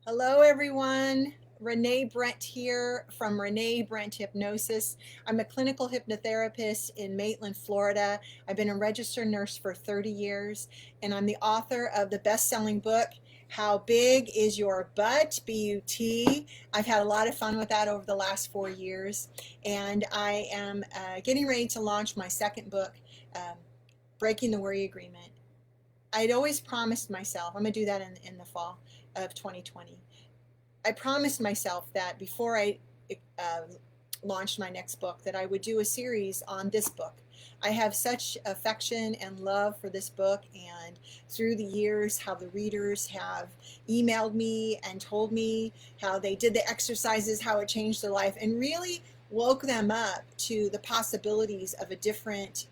Hello, everyone. Rene Brent here from Rene Brent Hypnosis. I'm a clinical hypnotherapist in Maitland, Florida. I've been a registered nurse for 30 years, and I'm the author of the best-selling book, How Big Is Your Butt? B-U-T. I've had a lot of fun with that over the last 4 years, and I am getting ready to launch my second book, um, Breaking the Worry Agreement. I'd always promised myself, I'm going to do that in the fall of 2020. I promised myself that before I uh, launched my next book, that I would do a series on this book. I have such affection and love for this book, and through the years, how the readers have emailed me and told me how they did the exercises, how it changed their life, and really woke them up to the possibilities of a different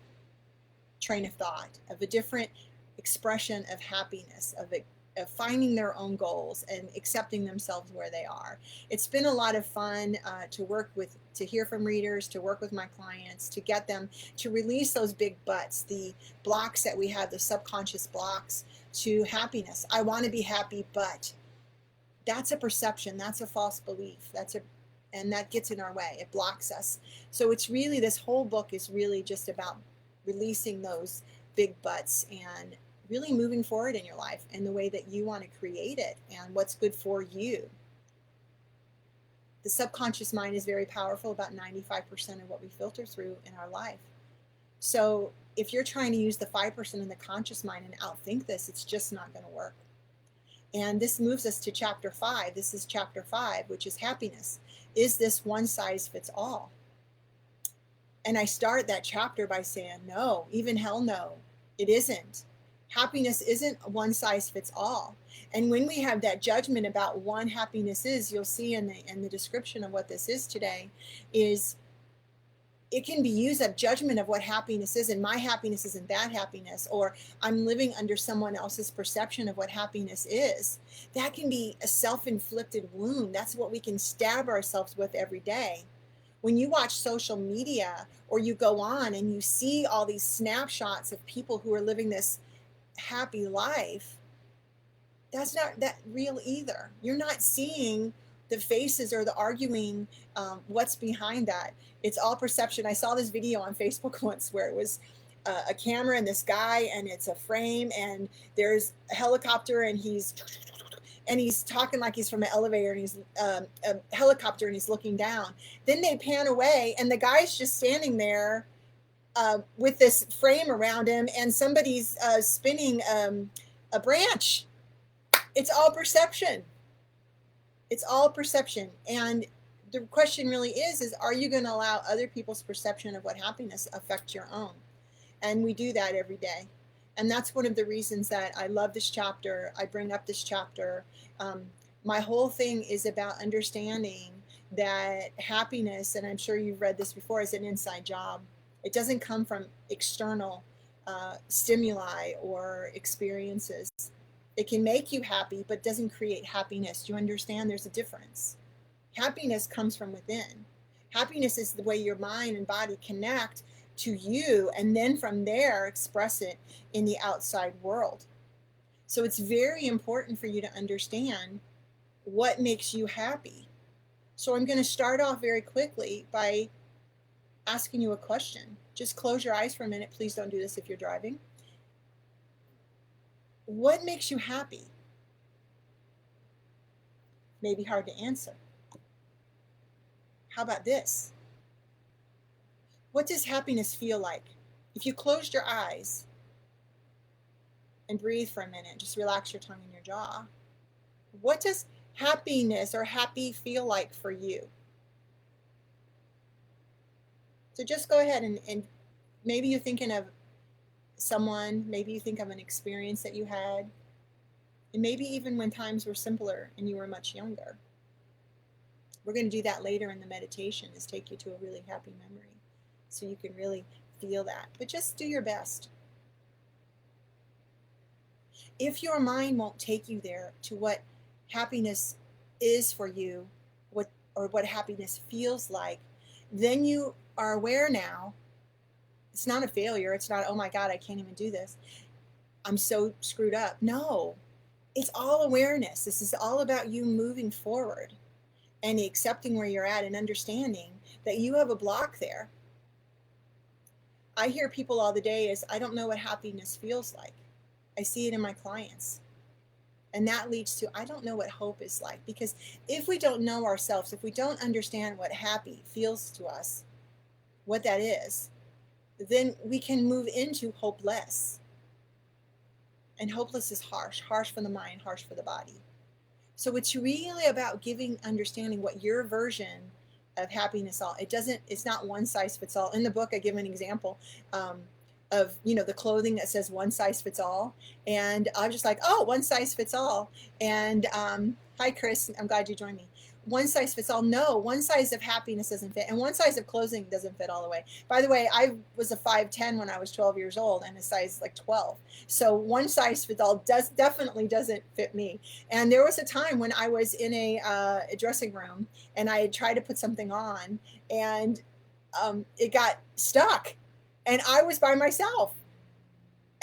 train of thought, of a different expression of happiness, of finding their own goals and accepting themselves where they are. It's been a lot of fun to work with, to hear from readers, to work with my clients, to get them to release those big butts, the blocks that we have, the subconscious blocks to happiness. I want to be happy, but that's a perception, that's a false belief, and that gets in our way. It blocks us. So it's really, this whole book is really just about releasing those big butts and really moving forward in your life in the way that you want to create it and what's good for you. The subconscious mind is very powerful, about 95% of what we filter through in our life. So if you're trying to use the 5% in the conscious mind and outthink this, it's just not going to work. And this moves us to chapter 5. This is chapter 5, which is happiness. Is this one size fits all? And I start that chapter by saying, no, even hell no, it isn't. Happiness isn't one size fits all. And when we have that judgment about what happiness is, you'll see in the description of what this is today, is it can be used as judgment of what happiness is, and my happiness isn't that happiness, or I'm living under someone else's perception of what happiness is. That can be a self-inflicted wound. That's what we can stab ourselves with every day. When you watch social media or you go on and you see all these snapshots of people who are living this happy life, that's not that real either. You're not seeing the faces or the arguing, what's behind that. It's all perception. I saw this video on Facebook once where it was a camera and this guy, and it's a frame, and there's a helicopter, and he's talking like he's from an elevator, and he's a helicopter, and he's looking down. Then they pan away, and the guy's just standing there with this frame around him, and somebody's spinning a branch. It's all perception. It's all perception. And the question really is are you going to allow other people's perception of what happiness affect your own? And we do that every day. And that's one of the reasons that I love this chapter. I bring up this chapter. My whole thing is about understanding that happiness, and I'm sure you've read this before, is an inside job. It doesn't come from external stimuli or experiences. It can make you happy, but doesn't create happiness. Do you understand? There's a difference. Happiness comes from within. Happiness is the way your mind and body connect to you, and then from there express it in the outside world. So it's very important for you to understand what makes you happy. So I'm going to start off very quickly by asking you a question. Just close your eyes for a minute. Please don't do this if you're driving. What makes you happy? Maybe hard to answer. How about this? What does happiness feel like? If you closed your eyes and breathe for a minute, just relax your tongue and your jaw. What does happiness or happy feel like for you? So just go ahead and maybe you're thinking of someone, maybe you think of an experience that you had, and maybe even when times were simpler and you were much younger. We're going to do that later in the meditation, is take you to a really happy memory so you can really feel that. But just do your best. If your mind won't take you there to what happiness is for you, what happiness feels like, then you are aware now. It's not a failure. It's not, oh my God, I can't even do this. I'm so screwed up. No, It's all awareness. This is all about you moving forward and accepting where you're at and understanding that you have a block there. I hear people all the day is, I don't know what happiness feels like. I see it in my clients. And that leads to, I don't know what hope is like. Because if we don't know ourselves, if we don't understand what happy feels to us, what that is, then we can move into hopeless. And hopeless is harsh for the mind, harsh for the body. So it's really about understanding what your version of happiness all. It's not one size fits all. In the book, I give an example of, the clothing that says one size fits all. And I'm just like, oh, one size fits all. And hi, Chris, I'm glad you joined me. One size fits all. No, one size of happiness doesn't fit. And one size of clothing doesn't fit all the way. By the way, I was a 5'10" when I was 12 years old and a size like 12. So one size fits all definitely doesn't fit me. And there was a time when I was in a dressing room and I had tried to put something on and it got stuck and I was by myself.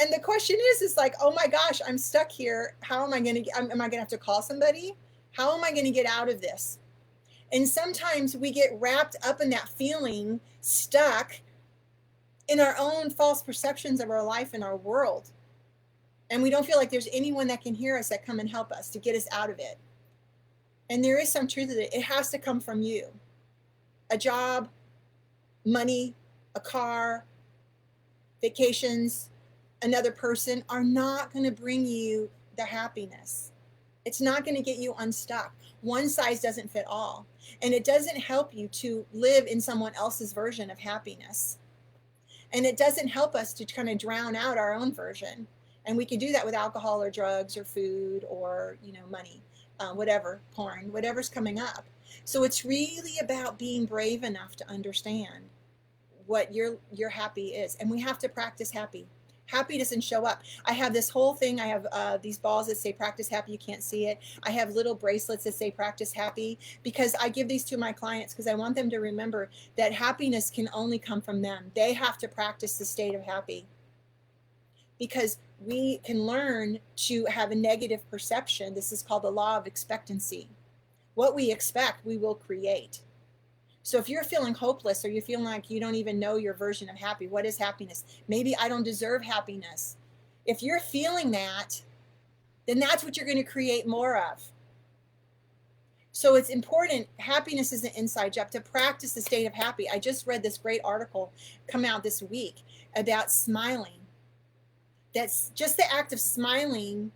And the question is like, oh my gosh, I'm stuck here. How am I going to, am I going to have to call somebody? How am I going to get out of this? And sometimes we get wrapped up in that feeling, stuck in our own false perceptions of our life and our world. And we don't feel like there's anyone that can hear us, that come and help us to get us out of it. And there is some truth to it. It has to come from you. A job, money, a car, vacations, another person are not going to bring you the happiness. It's not going to get you unstuck. One size doesn't fit all. And it doesn't help you to live in someone else's version of happiness. And it doesn't help us to kind of drown out our own version. And we can do that with alcohol or drugs or food or, money, whatever, porn, whatever's coming up. So it's really about being brave enough to understand what your happy is. And we have to practice happy. Happy doesn't show up. I have this whole thing. I have these balls that say practice happy. You can't see it. I have little bracelets that say practice happy because I give these to my clients because I want them to remember that happiness can only come from them. They have to practice the state of happy because we can learn to have a negative perception. This is called the law of expectancy. What we expect, we will create. So if you're feeling hopeless or you're feeling like you don't even know your version of happy, what is happiness? Maybe I don't deserve happiness. If you're feeling that, then that's what you're going to create more of. So it's important. Happiness is an inside job to practice the state of happy. I just read this great article come out this week about smiling. That's just the act of smiling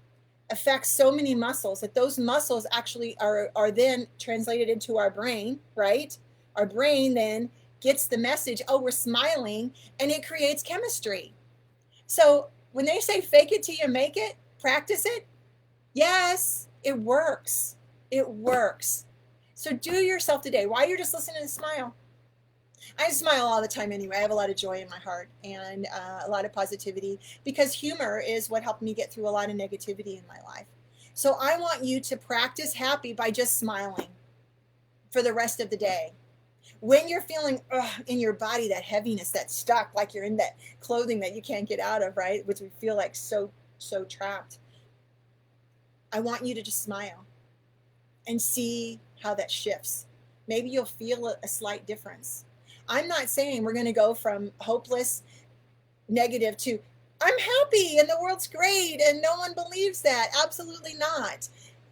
affects so many muscles that those muscles actually are then translated into our brain, right? Our brain then gets the message, oh, we're smiling, and it creates chemistry. So when they say fake it till you make it, practice it, yes, it works. It works. So do yourself today. While you're just listening to smile. I smile all the time anyway. I have a lot of joy in my heart and a lot of positivity because humor is what helped me get through a lot of negativity in my life. So I want you to practice happy by just smiling for the rest of the day. When you're feeling in your body that heaviness, that stuck, like you're in that clothing that you can't get out of, right? Which we feel like so trapped. I want you to just smile and see how that shifts. Maybe you'll feel a slight difference. I'm not saying we're going to go from hopeless, negative to I'm happy and the world's great and no one believes that. Absolutely not.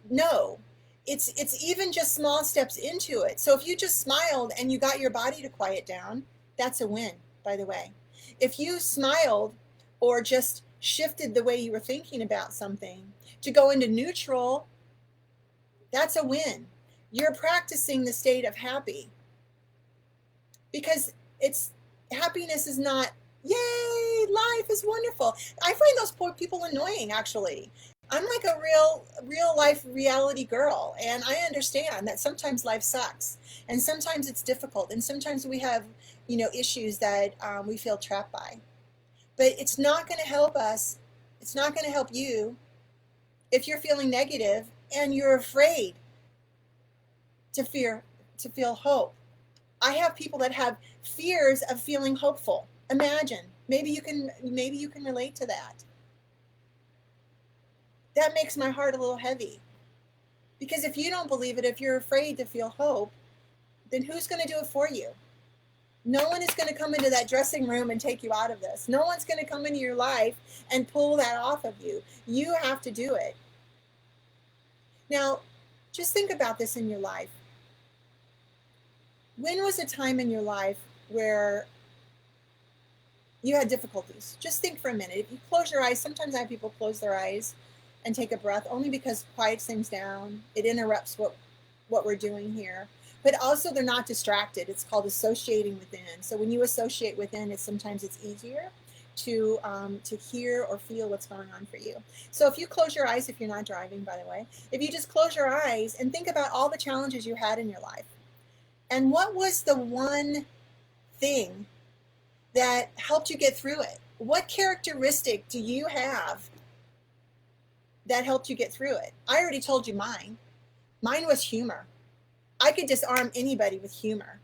No. It's even just small steps into it. So if you just smiled and you got your body to quiet down, that's a win, by the way. If you smiled or just shifted the way you were thinking about something to go into neutral, that's a win. You're practicing the state of happy because happiness is not, yay, life is wonderful. I find those poor people annoying, actually. I'm like a real life reality girl, and I understand that sometimes life sucks and sometimes it's difficult and sometimes we have issues that we feel trapped by, but it's not going to help us. It's not going to help you if you're feeling negative and you're afraid to feel hope. I have people that have fears of feeling hopeful. Imagine, maybe you can relate to that. that makes my heart a little heavy. Because if you don't believe it, if you're afraid to feel hope, then who's going to do it for you? No one is going to come into that dressing room and take you out of this. No one's going to come into your life and pull that off of you. You have to do it. Now, just think about this in your life. When was a time in your life where you had difficulties? Just think for a minute. If you close your eyes, sometimes I have people close their eyes and take a breath, only because it quiets things down. It interrupts what we're doing here. But also they're not distracted. It's called associating within. So when you associate within, sometimes it's easier to hear or feel what's going on for you. So if you close your eyes, if you're not driving, by the way, if you just close your eyes and think about all the challenges you had in your life, and what was the one thing that helped you get through it? What characteristic do you have that helped you get through it? I already told you mine. Mine was humor. I could disarm anybody with humor.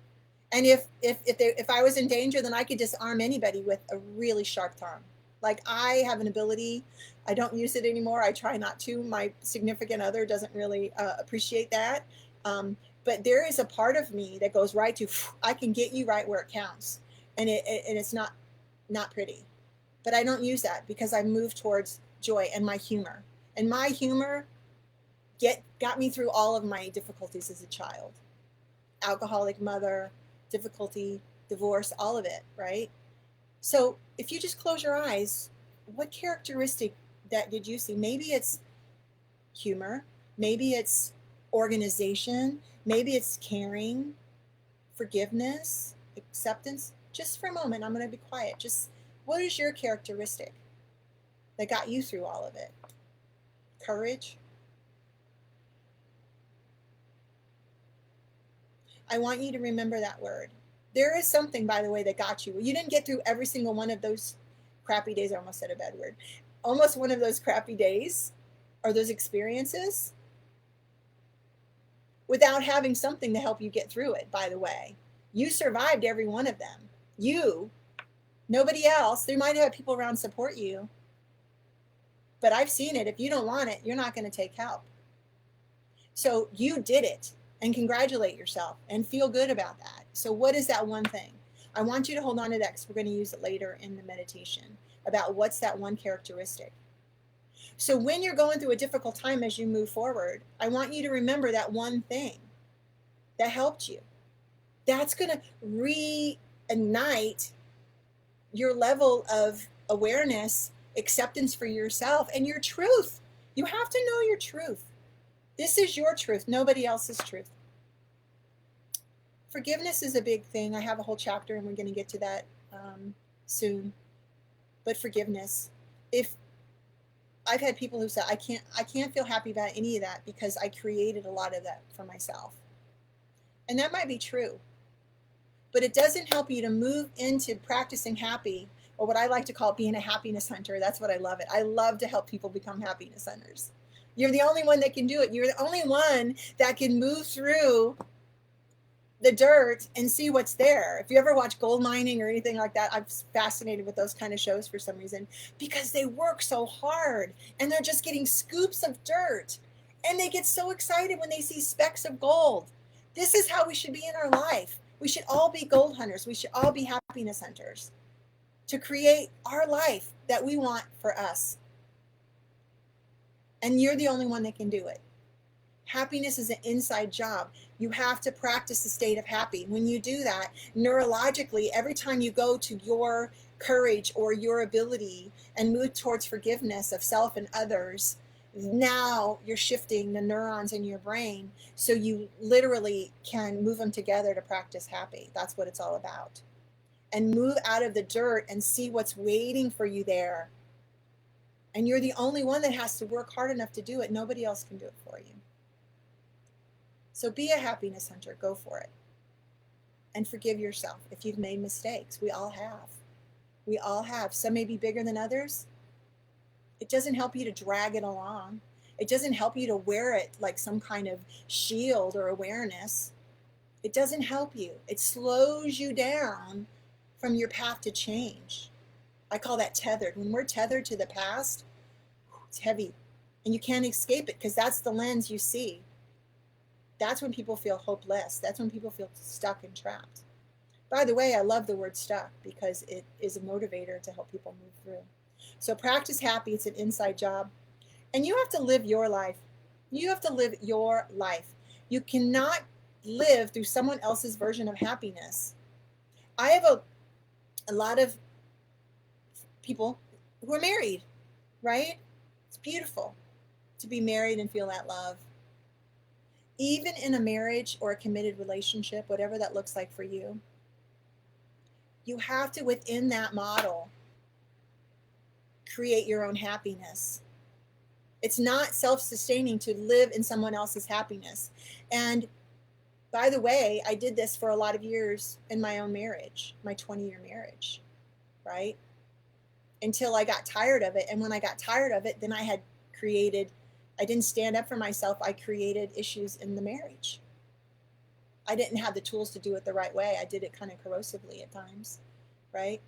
And if I was in danger, then I could disarm anybody with a really sharp tongue. Like, I have an ability, I don't use it anymore. I try not to. My significant other doesn't really appreciate that. But there is a part of me that goes right to, I can get you right where it counts. And it's not pretty. But I don't use that because I move towards joy and my humor. And my humor got me through all of my difficulties as a child. Alcoholic mother, difficulty, divorce, all of it, right? So if you just close your eyes, what characteristic that did you see? Maybe it's humor, maybe it's organization, maybe it's caring, forgiveness, acceptance. Just for a moment, I'm going to be quiet. Just, what is your characteristic that got you through all of it? Courage. I want you to remember that word. There is something, by the way, that got you. You didn't get through every single one of those crappy days. I almost said a bad word. Almost one of those crappy days or those experiences without having something to help you get through it, by the way. You survived every one of them. You, nobody else. There might have people around support you. But I've seen it. If you don't want it, you're not going to take help. So you did it. And congratulate yourself and feel good about that. So what is that one thing? I want you to hold on to that because we're going to use it later in the meditation about what's that one characteristic. So when you're going through a difficult time as you move forward, I want you to remember that one thing that helped you. That's going to reignite your level of awareness, acceptance for yourself, and your truth. You have to know your truth. This is your truth, nobody else's truth. Forgiveness is a big thing. I have a whole chapter and we're going to get to that soon. But forgiveness, if I've had people who say, I can't feel happy about any of that because I created a lot of that for myself. And that might be true. But it doesn't help you to move into practicing happy, or what I like to call being a happiness hunter. That's what I love it. I love to help people become happiness hunters. You're the only one that can do it. You're the only one that can move through the dirt and see what's there. If you ever watch gold mining or anything like that, I'm fascinated with those kind of shows for some reason, because they work so hard and they're just getting scoops of dirt and they get so excited when they see specks of gold. This is how we should be in our life. We should all be gold hunters. We should all be happiness hunters to create our life that we want for us. And you're the only one that can do it. Happiness is an inside job. You have to practice the state of happy. When you do that, neurologically, every time you go to your courage or your ability and move towards forgiveness of self and others, now you're shifting the neurons in your brain so you literally can move them together to practice happy. That's what it's all about. And move out of the dirt and see what's waiting for you there. And you're the only one that has to work hard enough to do it. Nobody else can do it for you. So be a happiness hunter. Go for it. And forgive yourself if you've made mistakes. We all have. We all have. Some may be bigger than others. It doesn't help you to drag it along. It doesn't help you to wear it like some kind of shield or awareness. It doesn't help you. It slows you down from your path to change. I call that tethered. When we're tethered to the past, it's heavy. And you can't escape it because that's the lens you see. That's when people feel hopeless. That's when people feel stuck and trapped. By the way, I love the word stuck because it is a motivator to help people move through. So practice happy. It's an inside job. And you have to live your life. You have to live your life. You cannot live through someone else's version of happiness. I have a lot of people who are married, right? It's beautiful to be married and feel that love. Even in a marriage or a committed relationship, whatever that looks like for you, you have to, within that model, create your own happiness. It's not self-sustaining to live in someone else's happiness. And by the way, I did this for a lot of years in my own marriage, my 20-year marriage, right? Until I got tired of it. And when I got tired of it, then I didn't stand up for myself. I created issues in the marriage. I didn't have the tools to do it the right way. I did it kind of corrosively at times, right?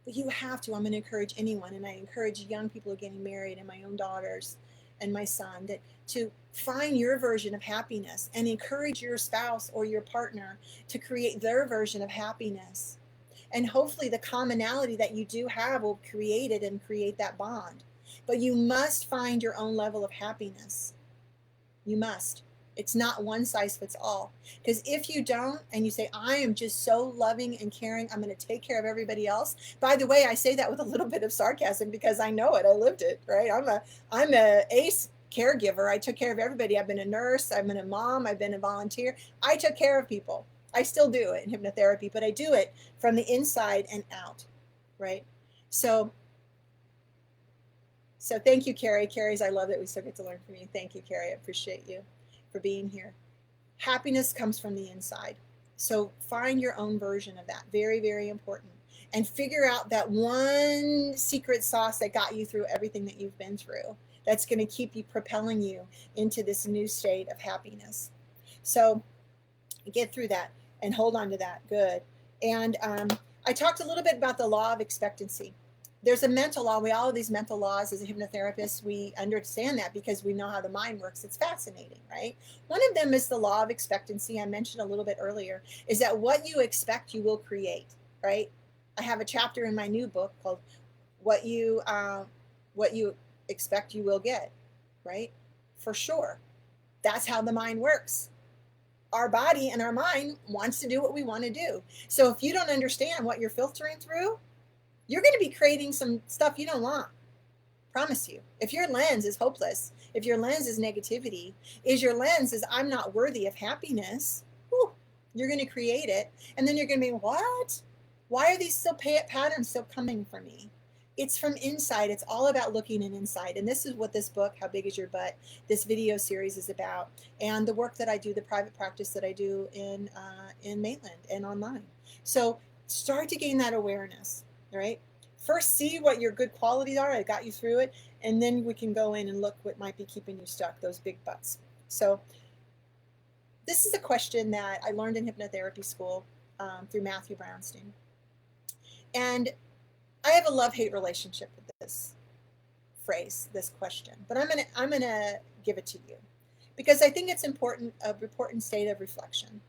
But you have to. I'm going to encourage anyone, and I encourage young people who are getting married and my own daughters and my son, to find your version of happiness and encourage your spouse or your partner to create their version of happiness. And hopefully the commonality that you do have will create it and create that bond. But you must find your own level of happiness. You must. It's not one size fits all. Because if you don't, and you say, I am just so loving and caring, I'm going to take care of everybody else. By the way, I say that with a little bit of sarcasm because I know it. I lived it, right? I'm a ace caregiver. I took care of everybody. I've been a nurse. I've been a mom. I've been a volunteer. I took care of people. I still do it in hypnotherapy, but I do it from the inside and out, right? So thank you, Carrie. Carrie's, I love that we still get to learn from you. Thank you, Carrie. I appreciate you for being here. Happiness comes from the inside. So find your own version of that. Very, very important. And figure out that one secret sauce that got you through everything that you've been through. That's going to keep you propelling you into this new state of happiness. So get through that and hold on to that. Good. And I talked a little bit about the law of expectancy. There's a mental law. We all have these mental laws as a hypnotherapist. We understand that because we know how the mind works. It's fascinating, right? One of them is the law of expectancy. I mentioned a little bit earlier, is that what you expect, you will create, right? I have a chapter in my new book called What You Expect, You Will Get, right? For sure. That's how the mind works. Our body and our mind wants to do what we want to do. So if you don't understand what you're filtering through, you're going to be creating some stuff you don't want. Promise you. If your lens is hopeless, if your lens is negativity, your lens is I'm not worthy of happiness, whew, you're going to create it. And then you're going to be, what? Why are these patterns still coming for me? It's from inside. It's all about looking in inside. And this is what this book, How Big Is Your Butt, this video series is about. And the work that I do, the private practice that I do in Maitland and online. So start to gain that awareness. Right? First, see what your good qualities are. I got you through it. And then we can go in and look what might be keeping you stuck, those big butts. So this is a question that I learned in hypnotherapy school through Matthew Brownstein. And I have a love-hate relationship with this phrase, this question. But I'm gonna give it to you because I think it's important, a important state of reflection.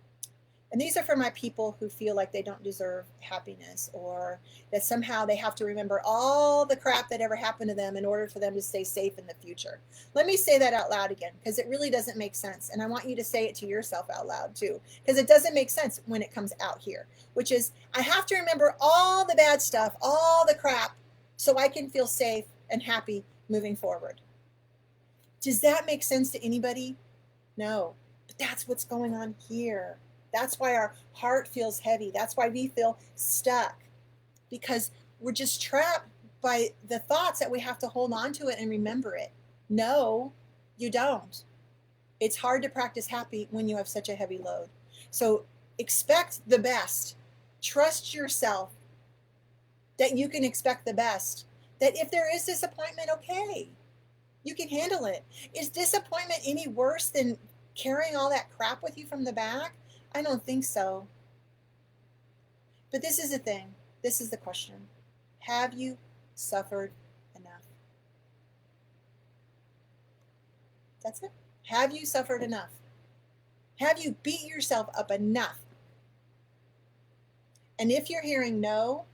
And these are for my people who feel like they don't deserve happiness or that somehow they have to remember all the crap that ever happened to them in order for them to stay safe in the future. Let me say that out loud again because it really doesn't make sense. And I want you to say it to yourself out loud too because it doesn't make sense when it comes out here, which is I have to remember all the bad stuff, all the crap, so I can feel safe and happy moving forward. Does that make sense to anybody? No, but that's what's going on here. That's why our heart feels heavy. That's why we feel stuck because we're just trapped by the thoughts that we have to hold on to it and remember it. No, you don't. It's hard to practice happy when you have such a heavy load. So expect the best. Trust yourself that you can expect the best. That if there is disappointment, okay, you can handle it. Is disappointment any worse than carrying all that crap with you from the back? I don't think so. But this is the thing. This is the question. Have you suffered enough? That's it. Have you suffered enough? Have you beat yourself up enough? And if you're hearing no,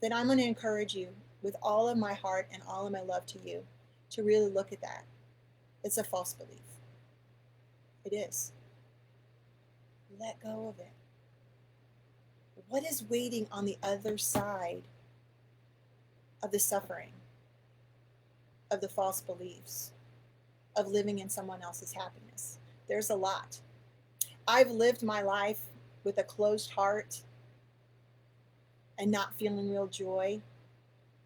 then I'm going to encourage you with all of my heart and all of my love to you to really look at that. It's a false belief. It is. Let go of it. What is waiting on the other side of the suffering, of the false beliefs, of living in someone else's happiness? There's a lot. I've lived my life with a closed heart and not feeling real joy,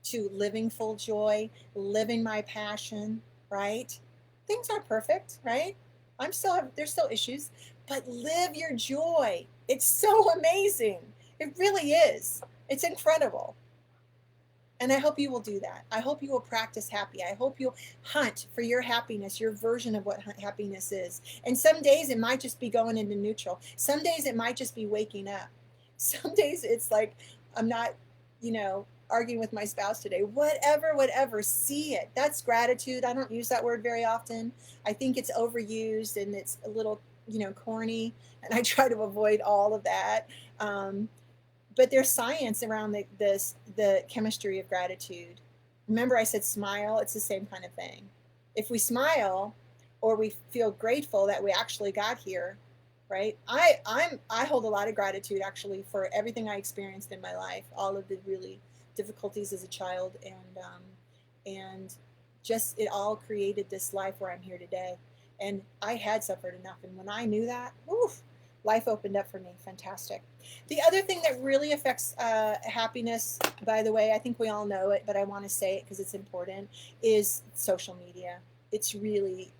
to living full joy, living my passion, right? Things aren't perfect, right? There's still issues, but live your joy. It's so amazing. It really is. It's incredible. And I hope you will do that. I hope you will practice happy. I hope you'll hunt for your happiness, your version of what happiness is. And some days it might just be going into neutral. Some days it might just be waking up. Some days it's like, I'm not, arguing with my spouse today. Whatever, see it. That's gratitude. I don't use that word very often. I think it's overused and it's a little, corny. And I try to avoid all of that. But there's science around the chemistry of gratitude. Remember I said smile? It's the same kind of thing. If we smile or we feel grateful that we actually got here, right? I hold a lot of gratitude actually for everything I experienced in my life, all of the really difficulties as a child, and just it all created this life where I'm here today. And I had suffered enough, and when I knew that, oof, life opened up for me. Fantastic. The other thing that really affects happiness, by the way, I think we all know it, but I want to say it because it's important, is social media. It's really,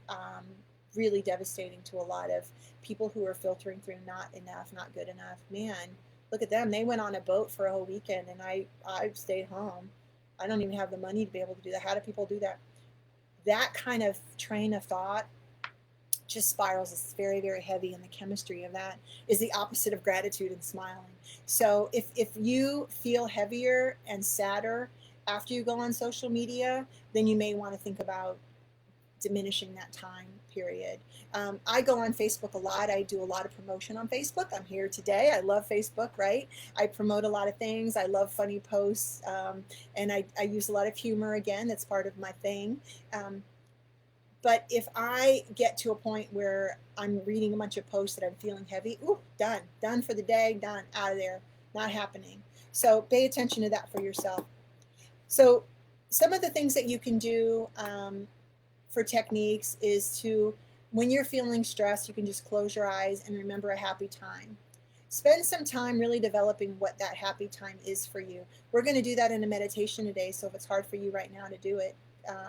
really devastating to a lot of people who are filtering through not enough, not good enough. Man, look at them. They went on a boat for a whole weekend, and I stayed home. I don't even have the money to be able to do that. How do people do that? That kind of train of thought just spirals. It's very, very heavy, and the chemistry of that is the opposite of gratitude and smiling. So if you feel heavier and sadder after you go on social media, then you may want to think about diminishing that time period. I go on Facebook a lot. I do a lot of promotion on Facebook. I'm here today. I love Facebook, right? I promote a lot of things. I love funny posts, and I use a lot of humor again. That's part of my thing. But if I get to a point where I'm reading a bunch of posts that I'm feeling heavy, ooh, done for the day, done, out of there, not happening. So pay attention to that for yourself. So some of the things that you can do for techniques is to, when you're feeling stressed, you can just close your eyes and remember a happy time. Spend some time really developing what that happy time is for you. We're going to do that in a meditation today, so if it's hard for you right now to do it,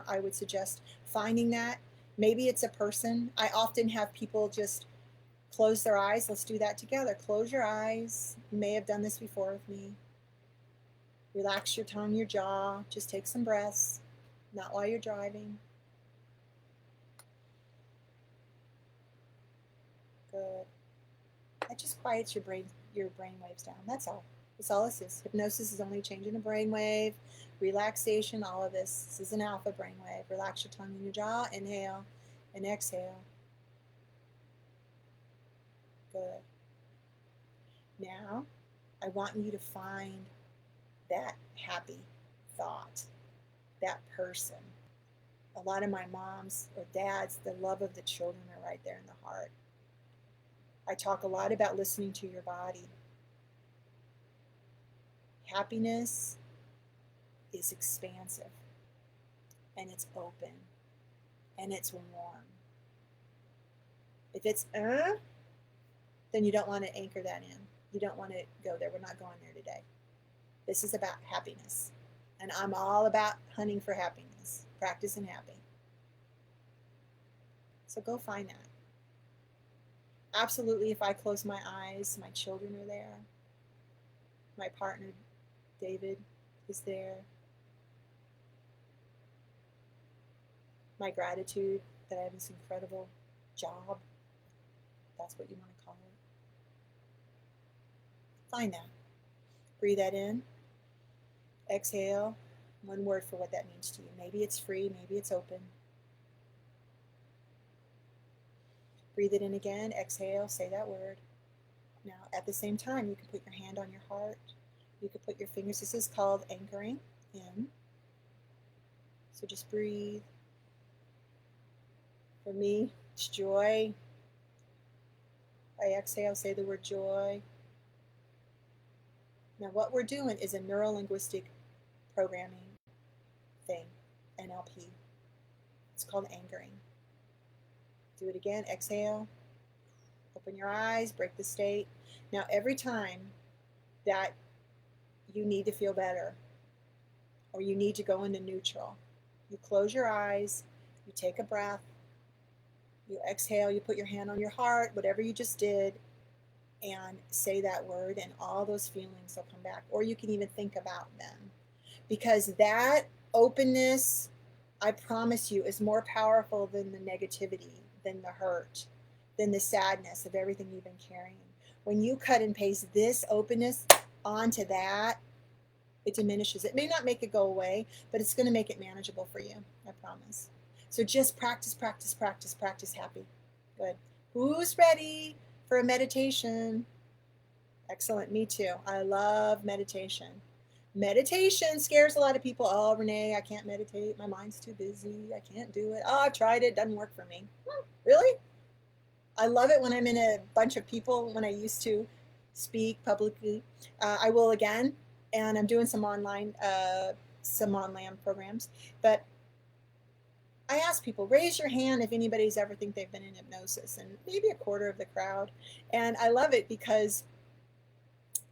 I would suggest finding that. Maybe it's a person. I often have people just close their eyes. Let's do that together. Close your eyes. You may have done this before with me. Relax your tongue, your jaw. Just take some breaths, not while you're driving. Good. That just quiets your brain waves down. That's all. That's all this is. Hypnosis is only changing a brain wave. Relaxation, all of this. This is an alpha brain wave. Relax your tongue and your jaw. Inhale and exhale. Good. Now, I want you to find that happy thought, that person. A lot of my moms or dads, the love of the children are right there in the heart. I talk a lot about listening to your body. Happiness is expansive, and it's open, and it's warm. If it's then you don't want to anchor that in. You don't want to go there. We're not going there today. This is about happiness, and I'm all about hunting for happiness, practicing happy. So go find that. Absolutely, if I close my eyes, my children are there. My partner, David, is there. My gratitude that I have this incredible job. That's what you want to call it. Find that. Breathe that in. Exhale. One word for what that means to you. Maybe it's free, maybe it's open. Breathe it in again. Exhale. Say that word. Now, at the same time, you can put your hand on your heart. You can put your fingers. This is called anchoring in. So just breathe. For me, it's joy. I exhale, say the word joy. Now, what we're doing is a neuro-linguistic programming thing, NLP. It's called anchoring. Do it again. Exhale. Open your eyes. Break the state. Now, every time that you need to feel better or you need to go into neutral, you close your eyes, you take a breath, you exhale, you put your hand on your heart, whatever you just did, and say that word, and all those feelings will come back. Or you can even think about them. Because that openness, I promise you, is more powerful than the negativity, than the hurt, than the sadness of everything you've been carrying. When you cut and paste this openness onto that, it diminishes. It may not make it go away, but it's going to make it manageable for you. I promise. So just practice, practice, practice, practice happy. Good. Who's ready for a meditation? Excellent. Me too. I love meditation. Meditation scares a lot of people. Oh, Renee, I can't meditate. My mind's too busy. I can't do it. Oh, I've tried it. Doesn't work for me. Really? I love it when I'm in a bunch of people. When I used to speak publicly, I will again, and I'm doing some online programs. But I ask people, raise your hand if anybody's ever think they've been in hypnosis, and maybe a quarter of the crowd. And I love it because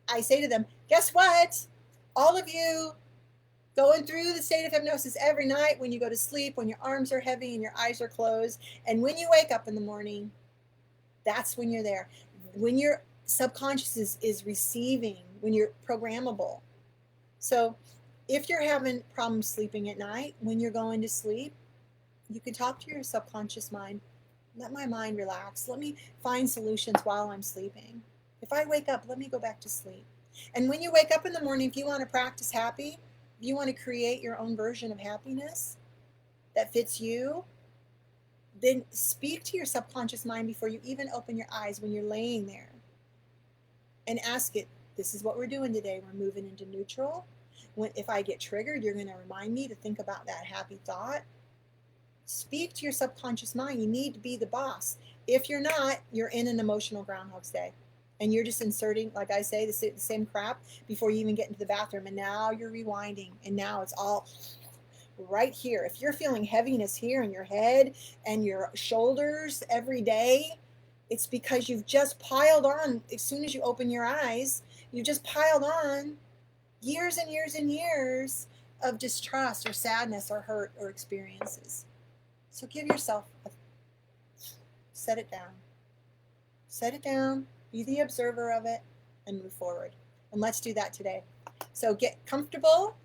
I say to them, guess what? All of you going through the state of hypnosis every night when you go to sleep, when your arms are heavy and your eyes are closed, and when you wake up in the morning, that's when you're there. When your subconscious is receiving, when you're programmable. So if you're having problems sleeping at night, when you're going to sleep, you can talk to your subconscious mind. Let my mind relax. Let me find solutions while I'm sleeping. If I wake up, let me go back to sleep. And when you wake up in the morning, if you want to practice happy, if you want to create your own version of happiness that fits you, then speak to your subconscious mind before you even open your eyes when you're laying there. And ask it, this is what we're doing today. We're moving into neutral. If I get triggered, you're going to remind me to think about that happy thought. Speak to your subconscious mind. You need to be the boss. If you're not, you're in an emotional Groundhog's Day. And you're just inserting, like I say, the same crap before you even get into the bathroom. And now you're rewinding. And now it's all right here. If you're feeling heaviness here in your head and your shoulders every day, it's because you've just piled on, as soon as you open your eyes, you've just piled on years and years and years of distrust or sadness or hurt or experiences. So give yourself set it down. Set it down, be the observer of it, and move forward. And let's do that today. So get comfortable,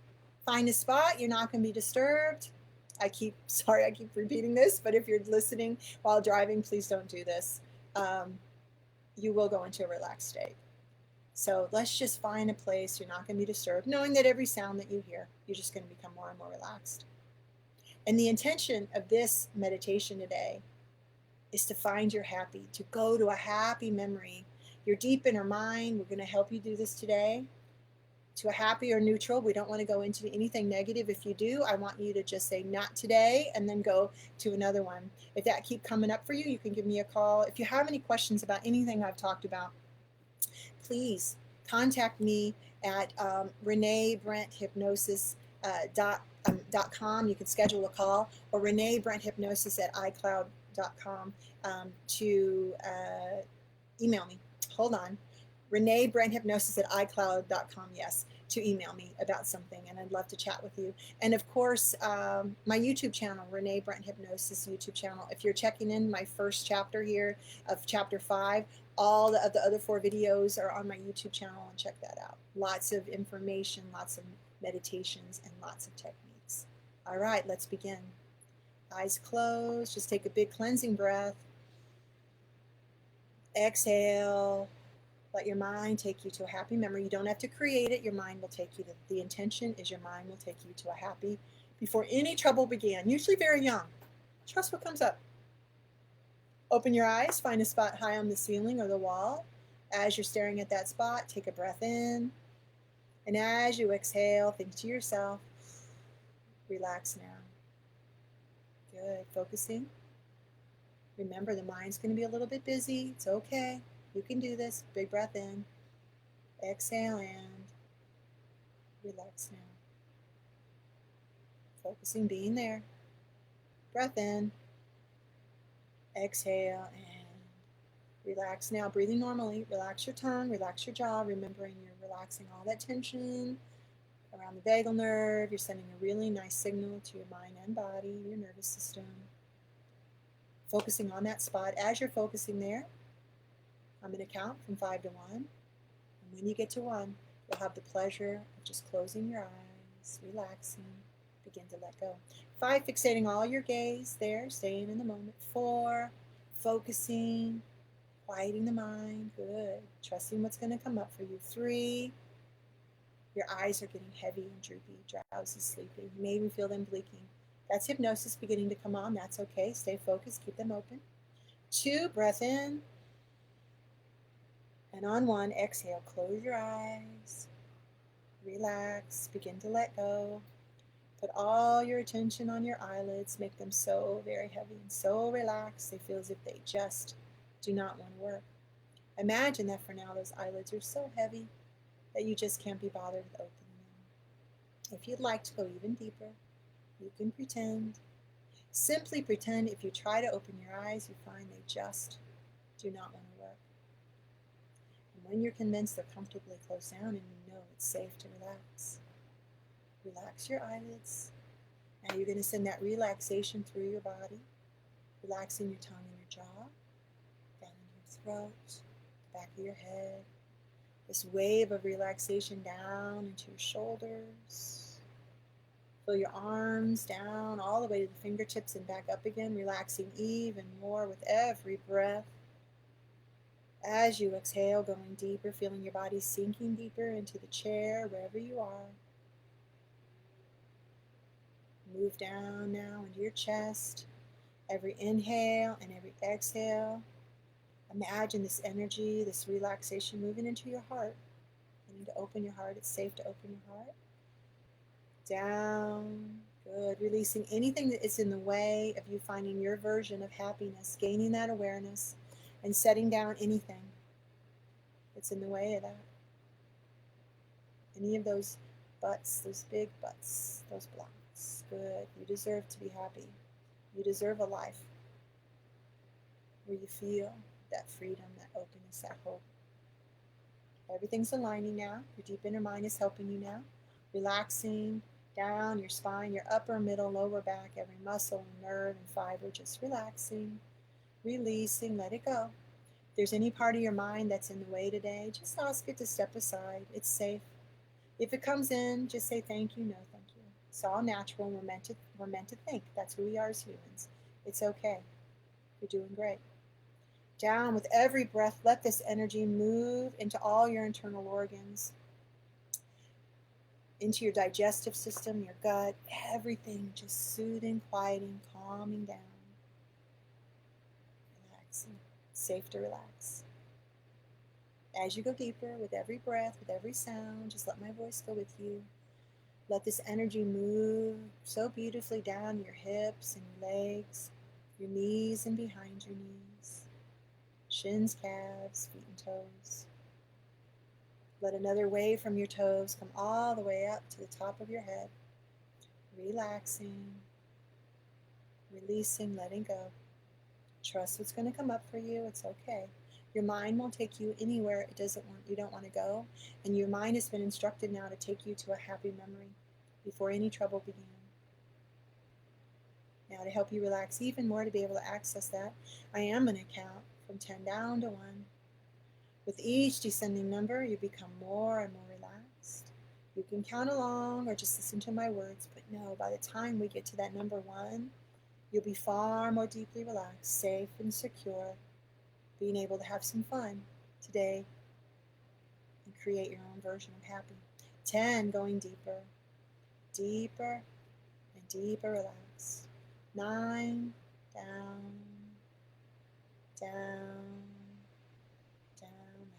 find a spot, you're not going to be disturbed. I keep repeating this, but if you're listening while driving, please don't do this. You will go into a relaxed state. So let's just find a place you're not going to be disturbed, knowing that every sound that you hear, you're just going to become more and more relaxed. And the intention of this meditation today is to find your happy, to go to a happy memory. Your deep inner mind, we're going to help you do this today, to a happy or neutral. We don't want to go into anything negative. If you do, I want you to just say not today and then go to another one. If that keeps coming up for you, you can give me a call. If you have any questions about anything I've talked about, please contact me at reneebrenthypnosis.com. You can schedule a call, or reneebrenthypnosis@icloud.com to email me. Hold on. reneebrenthypnosis@icloud.com, yes, to email me about something, and I'd love to chat with you. And of course, my YouTube channel, Rene Brent Hypnosis YouTube channel. If you're checking in my first chapter here of chapter 5, all the other 4 videos are on my YouTube channel, and check that out. Lots of information, lots of meditations, and lots of techniques. All right, let's begin. Eyes closed. Just take a big cleansing breath. Exhale. Let your mind take you to a happy memory. You don't have to create it. Your mind will take you to, the intention is your mind will take you to a happy, before any trouble began, usually very young. Trust what comes up. Open your eyes, find a spot high on the ceiling or the wall. As you're staring at that spot, take a breath in. And as you exhale, think to yourself, relax now. Good. Focusing. Remember, the mind's going to be a little bit busy. It's okay. You can do this. Big breath in. Exhale and relax now. Focusing, being there. Breath in. Exhale and relax now. Breathing normally. Relax your tongue. Relax your jaw. Remembering you're relaxing all that tension around the vagal nerve. You're sending a really nice signal to your mind and body, your nervous system. Focusing on that spot. As you're focusing there, I'm going to count from 5 to 1. And when you get to 1, you'll have the pleasure of just closing your eyes, relaxing, begin to let go. 5, fixating all your gaze there, staying in the moment. 4, focusing, quieting the mind. Good. Trusting what's going to come up for you. 3, your eyes are getting heavy and droopy, drowsy, sleepy. You may even feel them blinking. That's hypnosis beginning to come on. That's okay. Stay focused. Keep them open. 2, breath in. And on 1, exhale. Close your eyes. Relax. Begin to let go. Put all your attention on your eyelids. Make them so very heavy and so relaxed. They feel as if they just do not want to work. Imagine that for now those eyelids are so heavy that you just can't be bothered with opening them. If you'd like to go even deeper, you can pretend. Simply pretend if you try to open your eyes, you find they just do not want to work. And when you're convinced they're comfortably closed down and you know it's safe to relax, relax your eyelids. Now you're going to send that relaxation through your body, relaxing your tongue and your jaw, down into your throat, the back of your head. This wave of relaxation down into your shoulders. Feel your arms down all the way to the fingertips and back up again, relaxing even more with every breath. As you exhale, going deeper, feeling your body sinking deeper into the chair, wherever you are. Move down now into your chest. Every inhale and every exhale. Imagine this energy, this relaxation moving into your heart. You need to open your heart. It's safe to open your heart. Down. Good. Releasing anything that is in the way of you finding your version of happiness, gaining that awareness, and setting down anything that's in the way of that. Any of those butts, those big butts, those blocks. Good. You deserve to be happy. You deserve a life where you feel that freedom, that openness, that hope. Everything's aligning now. Your deep inner mind is helping you now. Relaxing down your spine, your upper, middle, lower back, every muscle and nerve and fiber, just relaxing, releasing, let it go. If there's any part of your mind that's in the way today, just ask it to step aside. It's safe. If it comes in, just say thank you, no thank you. It's all natural. We're meant to think. That's who we are as humans. It's okay. You're doing great. Down with every breath, let this energy move into all your internal organs, into your digestive system, your gut, everything just soothing, quieting, calming down, relaxing. Safe to relax. As you go deeper with every breath, with every sound, just let my voice go with you. Let this energy move so beautifully down your hips and your legs, your knees and behind your knees, shins, calves, feet and toes. Let another wave from your toes come all the way up to the top of your head. Relaxing, releasing, letting go. Trust what's going to come up for you. It's okay. Your mind won't take you anywhere you don't want to go. And your mind has been instructed now to take you to a happy memory before any trouble began. Now to help you relax even more, to be able to access that, I am going to count from 10 down to 1. With each descending number, you become more and more relaxed. You can count along or just listen to my words, but no, by the time we get to that number 1, you'll be far more deeply relaxed, safe and secure, being able to have some fun today and create your own version of happy. 10, going deeper, deeper and deeper relaxed. 9, down. down, down,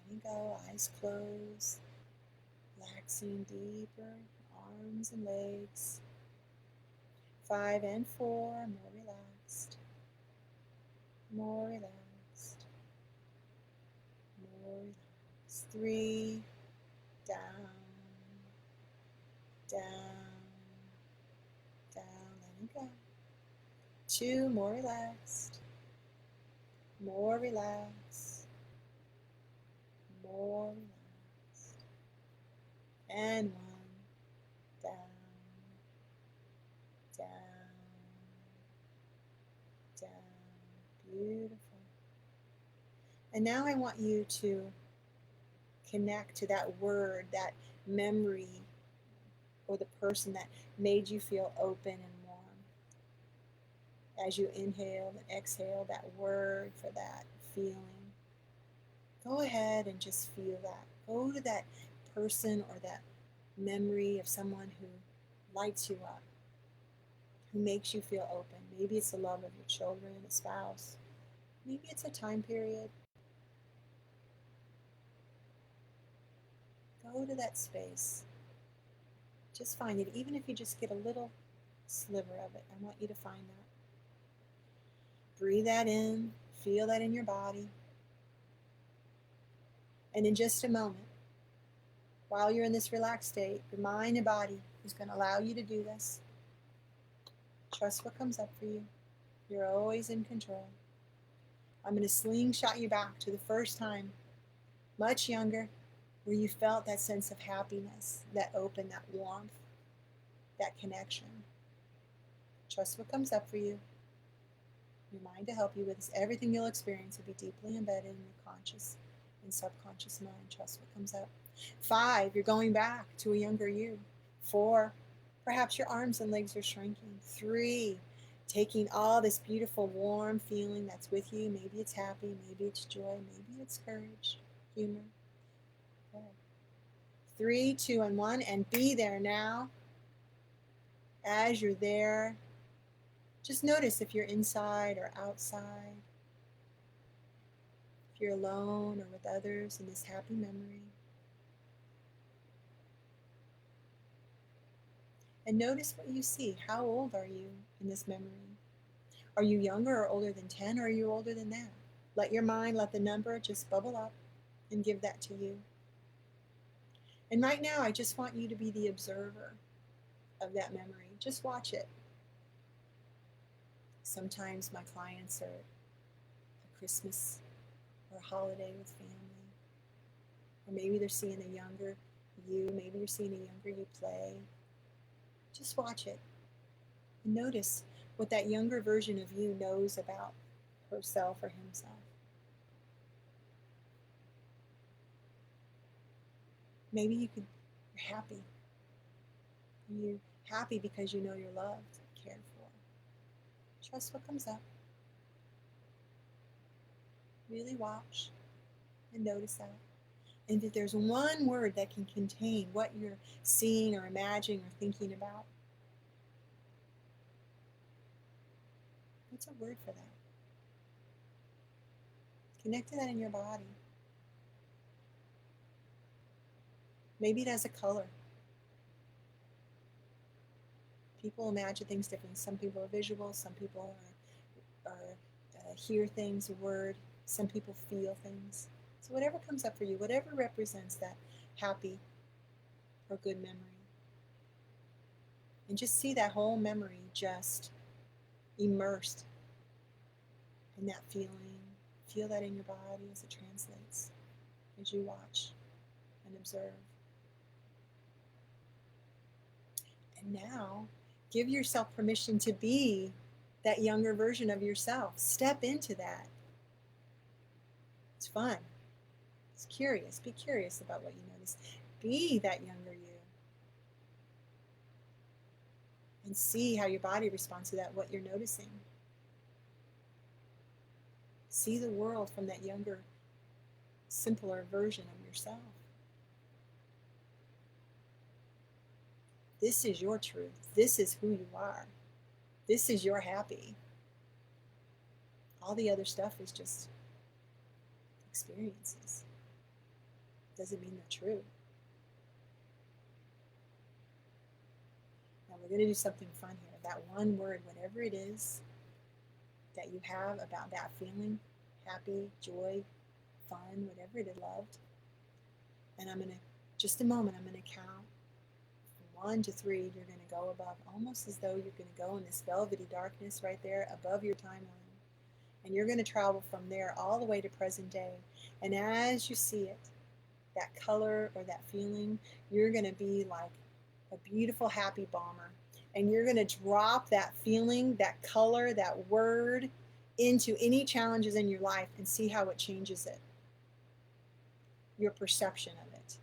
letting go, eyes closed, relaxing deeper, arms and legs. 5 and 4, more relaxed, more relaxed, more relaxed. 3, down, down, down, letting go. 2, more relaxed, more relaxed, more relaxed. And 1, down, down, down. Beautiful. And now I want you to connect to that word, that memory, or the person that made you feel open and warm. As you inhale and exhale that word for that feeling, go ahead and just feel that. Go to that person or that memory of someone who lights you up, who makes you feel open. Maybe it's the love of your children, a spouse. Maybe it's a time period. Go to that space. Just find it. Even if you just get a little sliver of it, I want you to find that. Breathe that in. Feel that in your body. And in just a moment, while you're in this relaxed state, your mind and body is going to allow you to do this. Trust what comes up for you. You're always in control. I'm going to slingshot you back to the first time, much younger, where you felt that sense of happiness, that open, that warmth, that connection. Trust what comes up for you. Your mind to help you with this. Everything you'll experience will be deeply embedded in your conscious and subconscious mind. Trust what comes up. 5, you're going back to a younger you. 4, perhaps your arms and legs are shrinking. 3, taking all this beautiful warm feeling that's with you. Maybe it's happy, maybe it's joy, maybe it's courage, humor. Good. 3, 2, and 1, and be there now. As you're there, just notice if you're inside or outside, if you're alone or with others in this happy memory. And notice what you see. How old are you in this memory? Are you younger or older than 10, or are you older than that? Let your mind, let the number just bubble up and give that to you. And right now, I just want you to be the observer of that memory. Just watch it. Sometimes my clients are at Christmas or a holiday with family. Or maybe they're seeing a younger you. Maybe you're seeing a younger you play. Just watch it. And notice what that younger version of you knows about herself or himself. Maybe you're happy. You're happy because you know you're loved, cared for. Trust what comes up. Really watch and notice that. And if there's one word that can contain what you're seeing or imagining or thinking about, what's a word for that? Connect to that in your body. Maybe it has a color. People imagine things differently. Some people are visual, some people hear things, a word, some people feel things. So whatever comes up for you, whatever represents that happy or good memory. And just see that whole memory just immersed in that feeling. Feel that in your body as it translates, as you watch and observe. And now, give yourself permission to be that younger version of yourself. Step into that. It's fun. It's curious. Be curious about what you notice. Be that younger you. And see how your body responds to that, what you're noticing. See the world from that younger, simpler version of yourself. This is your truth. This is who you are. This is your happy. All the other stuff is just experiences. Doesn't mean they're true. Now we're going to do something fun here. That one word, whatever it is that you have about that feeling, happy, joy, fun, whatever it is, loved. And I'm going to, just a moment, I'm going to count from 1 to 3. You're going to go above, almost as though you're going to go in this velvety darkness right there above your timeline. And you're going to travel from there all the way to present day. And as you see it, that color or that feeling, you're going to be like a beautiful happy bomber. And you're going to drop that feeling, that color, that word into any challenges in your life and see how it changes it. Your perception of it.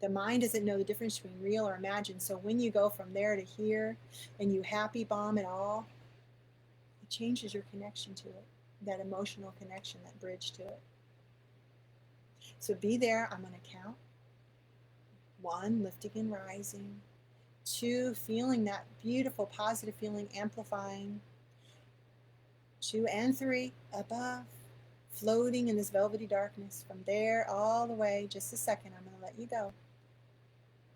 The mind doesn't know the difference between real or imagined. So when you go from there to here and you happy bomb it all, it changes your connection to it, that emotional connection, that bridge to it. So be there. I'm going to count. 1, lifting and rising. 2, feeling that beautiful positive feeling amplifying. 2 and 3, above, floating in this velvety darkness. From there all the way, just a second, I'm going to let you go.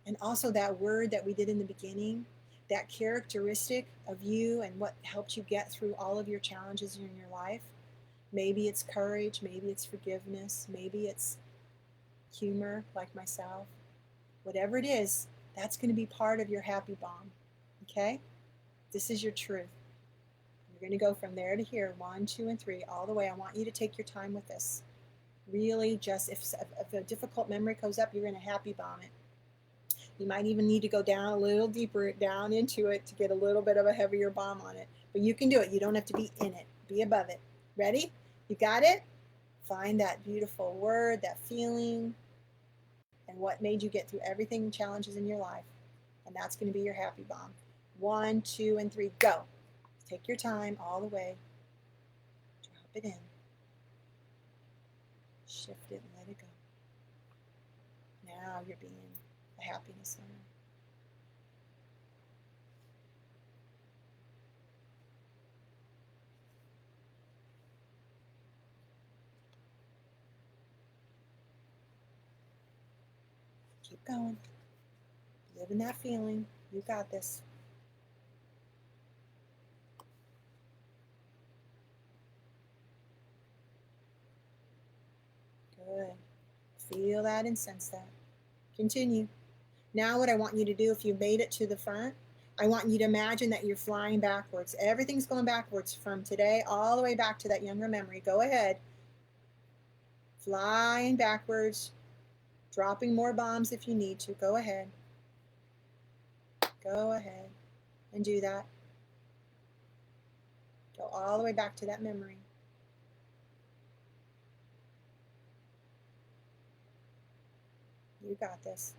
And also that word that we did in the beginning, that characteristic of you and what helped you get through all of your challenges in your life. Maybe it's courage, maybe it's forgiveness, maybe it's humor, like myself. Whatever it is, that's going to be part of your happy bomb. Okay? This is your truth. You're going to go from there to here, 1, 2, and 3, all the way. I want you to take your time with this. Really just, if a difficult memory comes up, you're going to happy bomb it. You might even need to go down a little deeper down into it to get a little bit of a heavier bomb on it. But you can do it. You don't have to be in it. Be above it. Ready? You got it? Find that beautiful word, that feeling, and what made you get through everything, challenges in your life. And that's going to be your happy bomb. 1, 2, and 3, go. Take your time all the way. Drop it in. Shift it and let it go. Now you're being a happiness center. Keep going. Live in that feeling. You got this. Good. Feel that and sense that. Continue. Now what I want you to do, if you made it to the front, I want you to imagine that you're flying backwards. Everything's going backwards from today all the way back to that younger memory. Go ahead. Flying backwards. Dropping more bombs if you need to. Go ahead. Go ahead and do that. Go all the way back to that memory. You got this.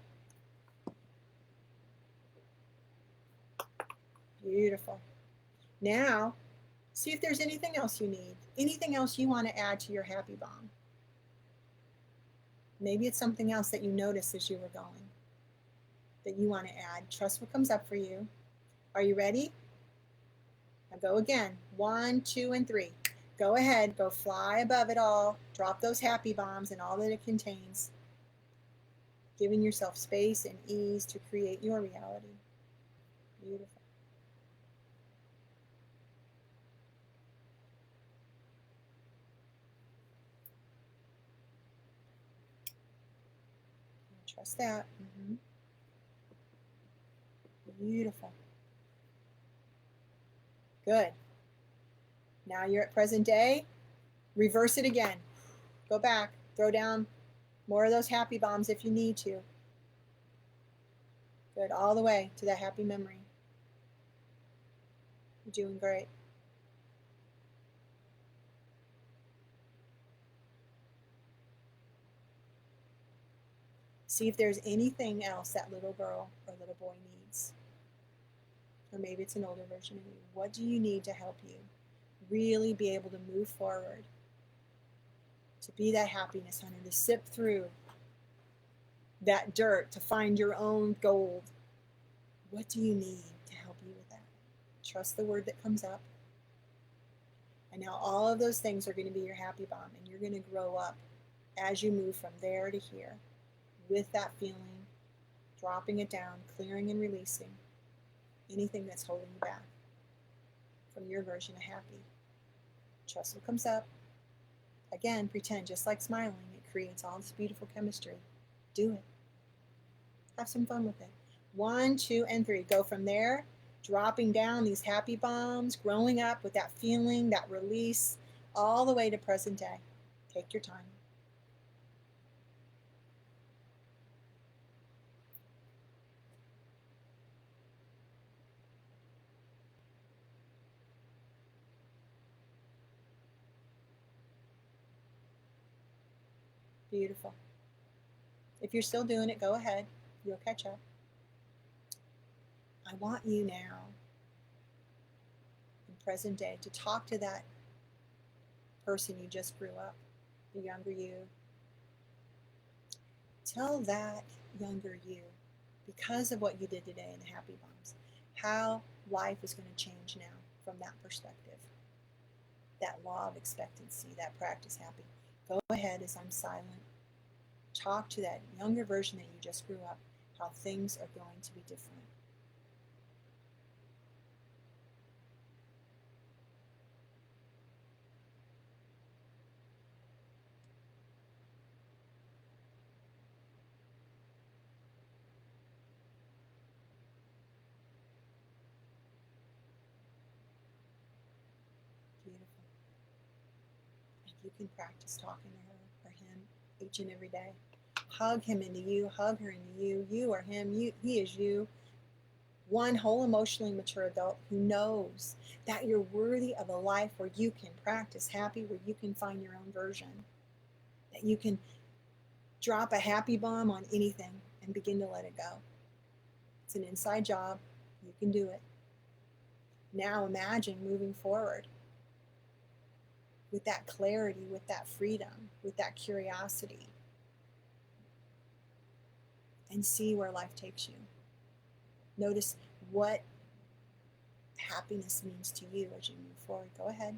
Beautiful. Now, see if there's anything else you need. Anything else you want to add to your happy bomb. Maybe it's something else that you noticed as you were going that you want to add. Trust what comes up for you. Are you ready? Now go again. 1, 2, and 3. Go ahead. Go fly above it all. Drop those happy bombs and all that it contains. Giving yourself space and ease to create your reality. Beautiful. Trust that. Beautiful. Good. Now you're at present day. Reverse it again. Go back. Throw down more of those happy bombs if you need to. Good. All the way to that happy memory. You're doing great. See if there's anything else that little girl or little boy needs. Or maybe it's an older version of you. What do you need to help you really be able to move forward? To be that happiness hunter, to sift through that dirt, to find your own gold. What do you need to help you with that? Trust the word that comes up. And now all of those things are going to be your happy bomb, and you're going to grow up as you move from there to here with that feeling, dropping it down, clearing and releasing anything that's holding you back from your version of happy. Trust what comes up. Again, pretend just like smiling. It creates all this beautiful chemistry. Do it. Have some fun with it. 1, 2, and 3. Go from there, dropping down these happy bombs, growing up with that feeling, that release, all the way to present day. Take your time. Beautiful. If you're still doing it, go ahead. You'll catch up. I want you now, in present day, to talk to that person you just grew up, the younger you. Tell that younger you, because of what you did today in the happy bombs, how life is going to change now from that perspective. That law of expectancy, that practice happy. Go ahead as I'm silent. Talk to that younger version that you just grew up, how things are going to be different. Beautiful. And you can practice talking to her or him each and every day. Hug him into you, hug her into you. You are him, he is you. One whole emotionally mature adult who knows that you're worthy of a life where you can practice happy, where you can find your own version, that you can drop a happy bomb on anything and begin to let it go. It's an inside job. You can do it. Now imagine moving forward with that clarity, with that freedom, with that curiosity, and see where life takes you. Notice what happiness means to you as you move forward. Go ahead.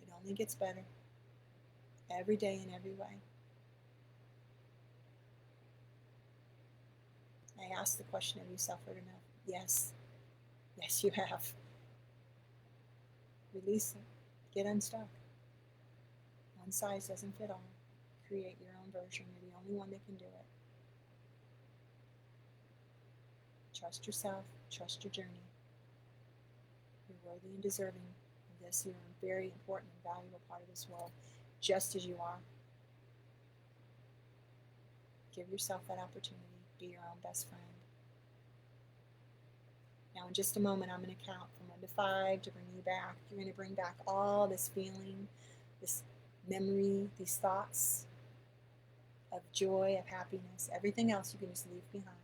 It only gets better every day in every way. I asked the question, have you suffered enough? Yes. Yes, you have. Release it. Get unstuck. One size doesn't fit all. Create your own version. You're the only one that can do it. Trust yourself. Trust your journey. You're worthy and deserving of this. You're a very important and valuable part of this world, just as you are. Give yourself that opportunity. Be your own best friend. Now, in just a moment, I'm going to count from 1 to 5 to bring you back. You're going to bring back all this feeling, this memory, these thoughts of joy, of happiness. Everything else you can just leave behind.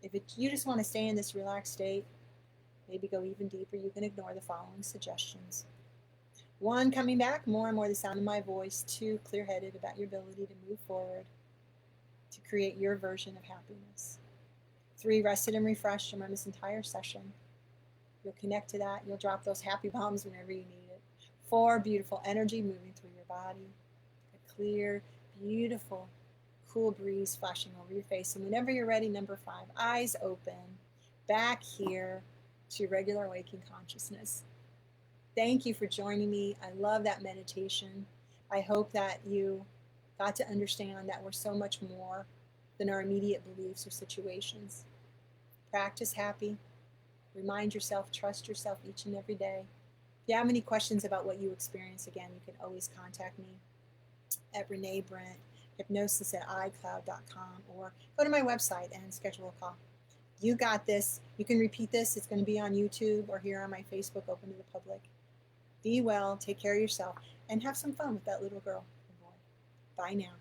If you just want to stay in this relaxed state, maybe go even deeper, you can ignore the following suggestions. 1, coming back, more and more the sound of my voice. 2, clear-headed about your ability to move forward, to create your version of happiness. 3, rested and refreshed from this entire session. You'll connect to that. You'll drop those happy bombs whenever you need it. 4, beautiful energy moving through your body. A clear, beautiful, cool breeze flashing over your face. And whenever you're ready, number 5, eyes open, back here to your regular waking consciousness. Thank you for joining me. I love that meditation. I hope that you got to understand that we're so much more than our immediate beliefs or situations. Practice happy. Remind yourself, trust yourself each and every day. If you have any questions about what you experience, again, you can always contact me at Rene Brent, Hypnosis at iCloud.com, or go to my website and schedule a call. You got this. You can repeat this. It's going to be on YouTube or here on my Facebook, open to the public. Be well, take care of yourself, and have some fun with that little girl or boy. Bye now.